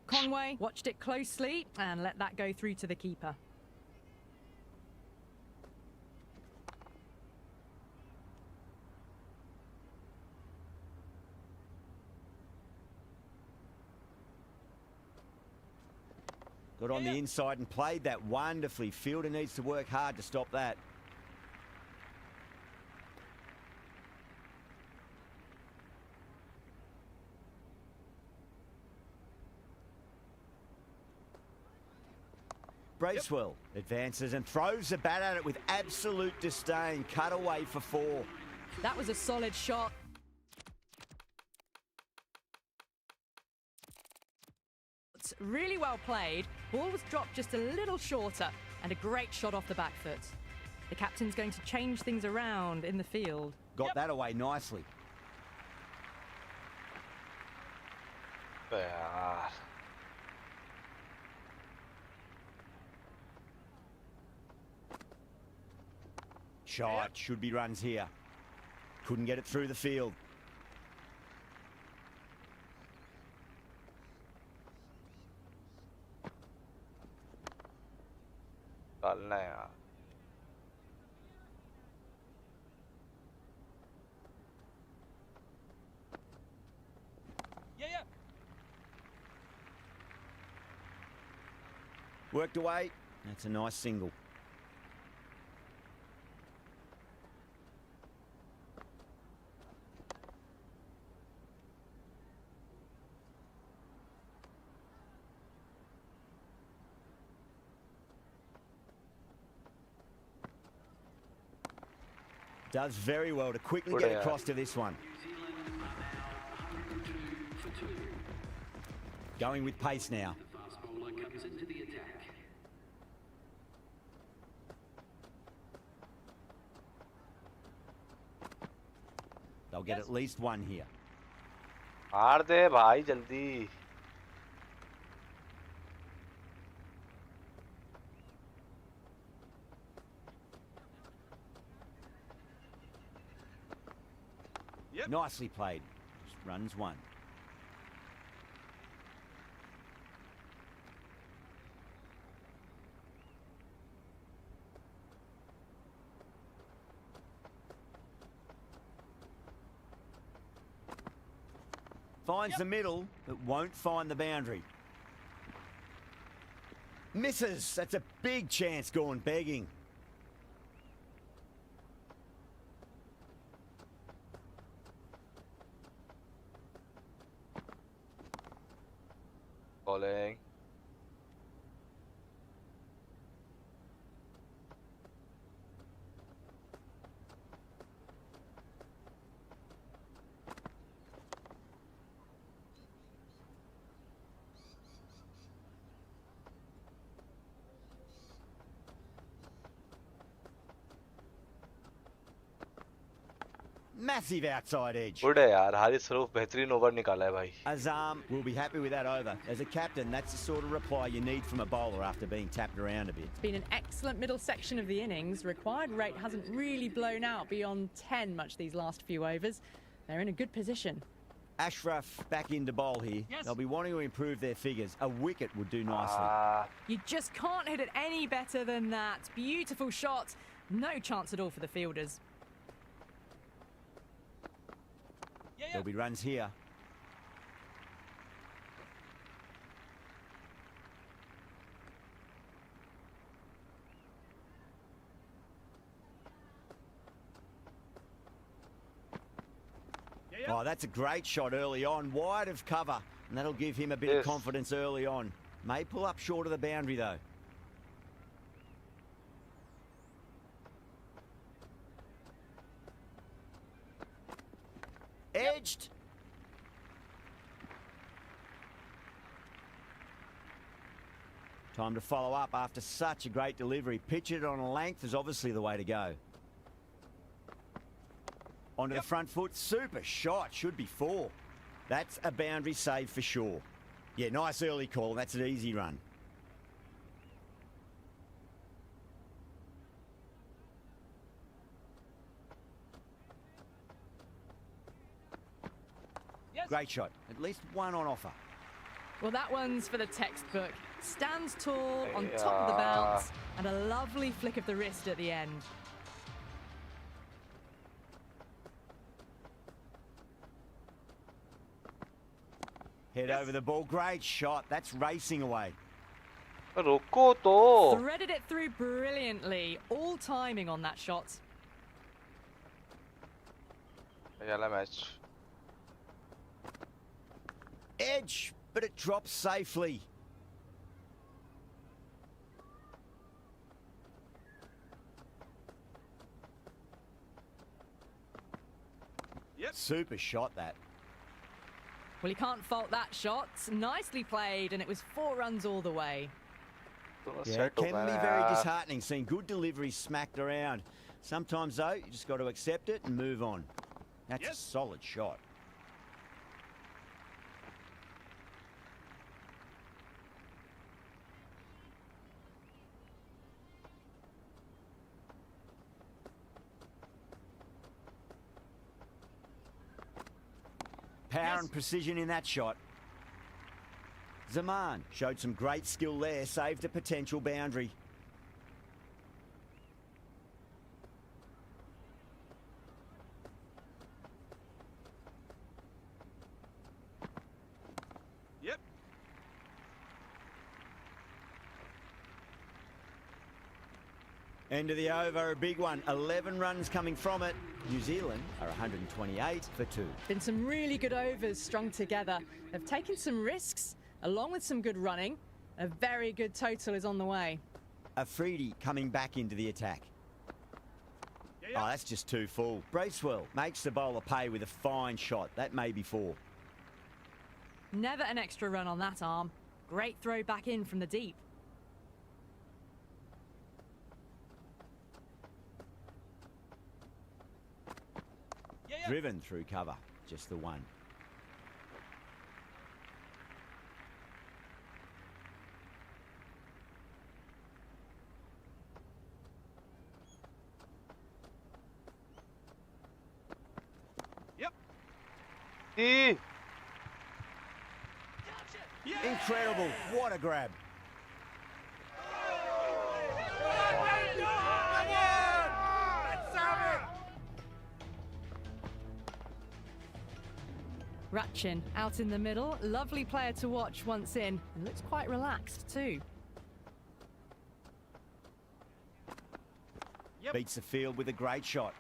Conway watched it closely and let that go through to the keeper. Got on the inside and played that wonderfully. Fielder needs to work hard to stop that. Bracewell advances and throws the bat at it with absolute disdain. Cut away for 4. That was a solid shot. It's really well played. Ball was dropped just a little shorter and a great shot off the back foot. The captain's going to change things around in the field. Got that away nicely. यार. Shot. Should be runs here. Couldn't get it through the field. डालना है यार. Yeah, yeah. Worked away. That's a nice single. Does very well to quickly Good get yaar. across to this one. New Zealand are now 102 for 2. Going with pace now. The fast bowler comes into the attack. They'll get at least one here. मार दे भाई जल्दी. Yep. Nicely played. Just runs one. Finds the middle, but won't find the boundary. Misses. That's a big chance gone begging. Bowling. Massive outside edge. Good है यार. हारिस रऊफ बेहतरीन over निकाला है भाई. Azam will be happy with that over. As a captain, that's the sort of reply you need from a bowler after being tapped around a bit. It's been an excellent middle section of the innings. Required rate hasn't really blown out beyond 10 much these last few overs. They're in a good position. Ashraf back into bowl here. Yes. They'll be wanting to improve their figures. A wicket would do nicely. Ah, You just can't hit it any better than that. Beautiful shot. No chance at all for the fielders. Yeah, yeah. There'll be runs here. Yeah, yeah. Oh, that's a great shot early on. Wide of cover. And that'll give him a bit of Yes. confidence early on. May pull up short of the boundary, though. Edged. Time to follow up after such a great delivery. Pitch it on a length is obviously the way to go. Onto the front foot. Super shot. Should be 4. That's a boundary save for sure. Yeah, nice early call. That's an easy run. Yes. Great shot. At least one on offer. Well, that one's for the textbook. Stands tall on top of the bounce and a lovely flick of the wrist at the end. Head over the ball. Great shot. That's racing away. रुको तो. Threaded it through brilliantly. All timing on that shot. वाला match. Edge, but it drops safely. Yep. Super shot that. Well, you can't fault that shot. Nicely played, and it was 4 runs all the way. दोनों Yeah, set it हो can गए be हैं very यार. disheartening seeing good deliveries smacked around. Sometimes, though, you just got to accept it and move on. That's a Yes. solid shot. Power Yes. and precision in that shot. Zaman showed some great skill there, saved a potential boundary. Yep. End of the over, a big one. 11 runs coming from it. New Zealand are 128 for 2. Been some really good overs strung together. They've taken some risks, along with some good running. A very good total is on the way. Afridi coming back into the attack. Yeah, Oh, that's just too full. Bracewell makes the bowler pay with a fine shot. That may be 4. Never an extra run on that arm. Great throw back in from the deep. Yeah, yeah. Driven through cover. Just the 1. Yep. E. Incredible. What a grab. Ratchin out in the middle. Lovely player to watch once in, and looks quite relaxed too. Yep. Beats the field with a great shot.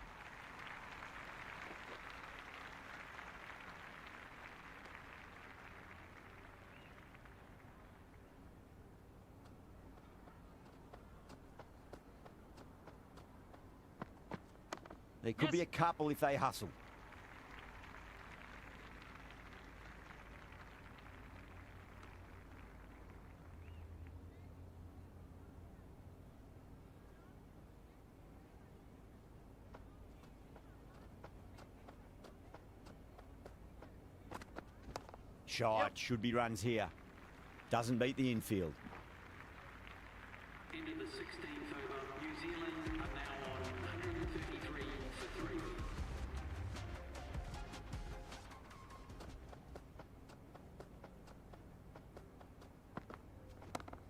There could be a couple if they hustle. Shot. Should be runs here. Doesn't beat the infield. Into the 16th over. New Zealand are now on 133 for 3.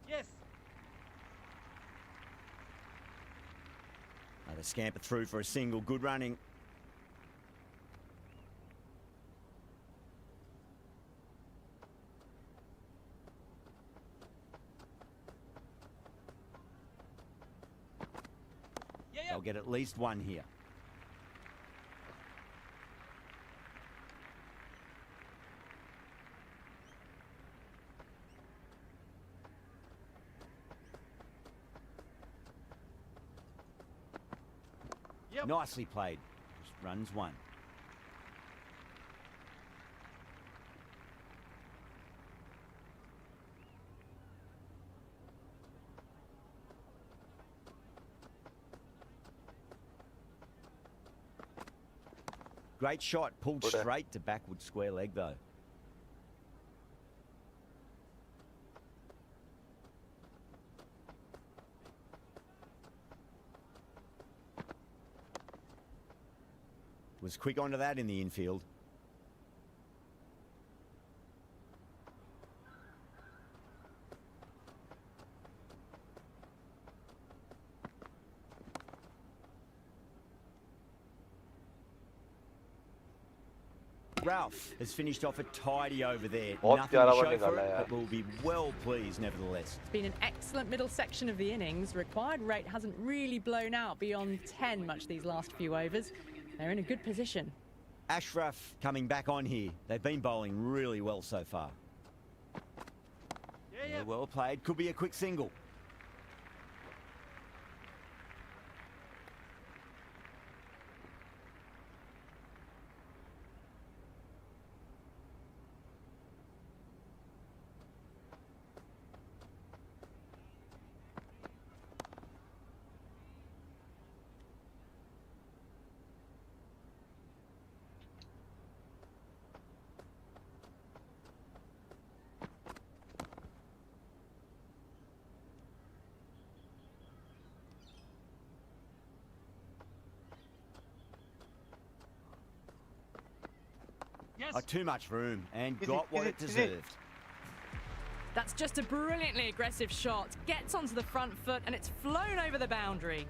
Yes. They scamper through for a single. Good running. Yeah, yeah. They'll get at least 1 here. Yep. Nicely played. Just runs 1. Great shot. Pulled Good. straight to backward square leg though. Was quick onto that in the infield. Ralph has finished off a tidy over there. बहुत Nothing प्यारा to ball show for निकाला it, यार. but will be well pleased nevertheless. It's been an excellent middle section of the innings. Required rate hasn't really blown out beyond 10 much these last few overs. They're in a good position. Ashraf coming back on here. They've been bowling really well so far. Yeah, yeah. Well played. Could be a quick single. Yes. Oh, too much room and Easy, got what easy, it easy. deserved. That's just a brilliantly aggressive shot. Gets onto the front foot and it's flown over the boundary.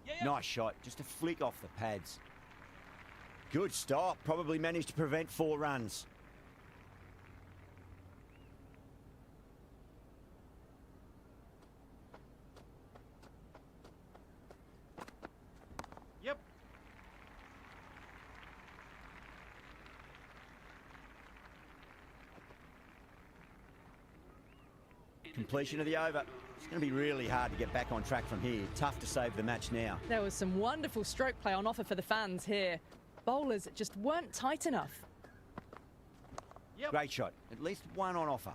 Yeah, yeah. Nice shot. Just a flick off the pads. Good stop. Probably managed to prevent 4 runs. Yep. Completion of the over. It's going to be really hard to get back on track from here. Tough to save the match now. There was some wonderful stroke play on offer for the fans here. Bowlers just weren't tight enough. Yep. Great shot. At least one on offer.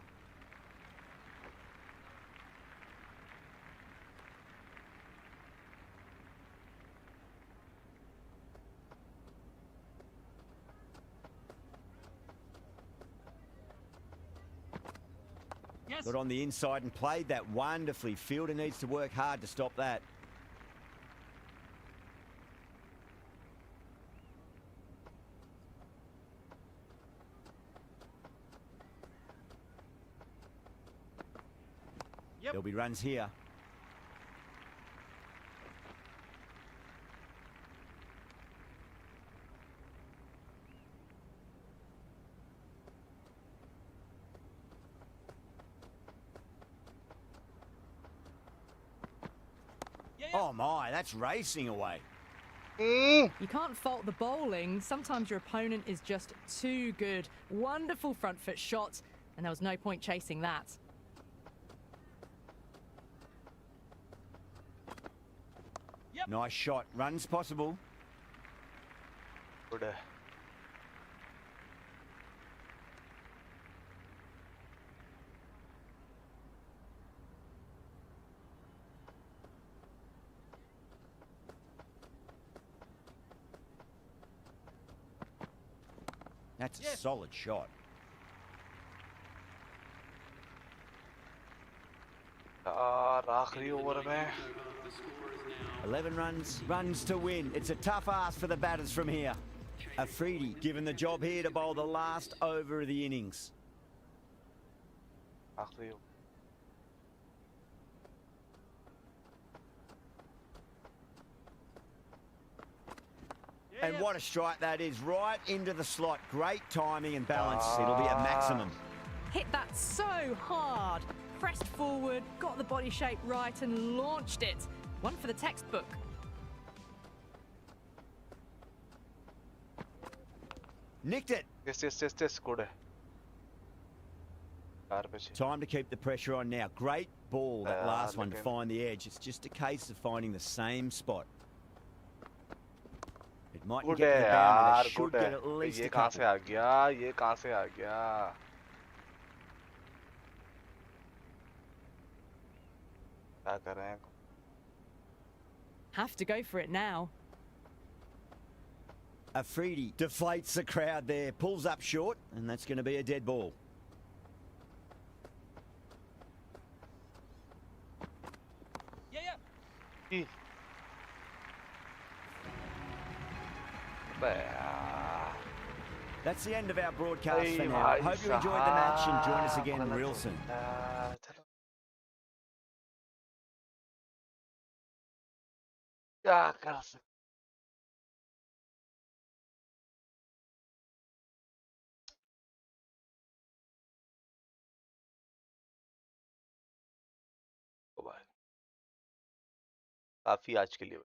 Yes. Got on the inside and played that wonderfully. Fielder needs to work hard to stop that. Yep. There'll be runs here. Yeah, yeah. Oh my, that's racing away. You can't fault the bowling. Sometimes your opponent is just too good. Wonderful front foot shot, and there was no point chasing that. Yep. Nice shot. Runs possible. Good है. That's a Yes. solid shot. यार आखिरी over में 11 runs. Runs to win. It's a tough ask for the batters from here. Afridi given the job here to bowl the last over of the innings. आखिरी Yeah, And yeah. what a strike that is. Right into the slot. Great timing and balance. It'll be a maximum. Hit that so hard. Pressed forward, got the body shape right and launched it. One for the textbook. Nicked it. yes good है. 4 पे 6. Time to keep the pressure on now. Great ball, that Yeah, last one, to again. find the edge. It's just a case of finding the same spot. It mightn't Good get to है the boundary. यार They should good get है. at least ये a कहाँ से couple. आ गया? ये कहाँ से आ गया? क्या कर रहे हैं? Have to go for it now. Afridi deflates the crowd there, pulls up short, and that's going to be a dead ball. Yeah, yeah. ई. अबे यार. That's the end of our broadcast Hey, for now. bhai Hope you enjoyed the match and join us sahab, again गलत real हो soon. गया. चलो. क्या कर सकते हो भाई. काफी आज के लिए.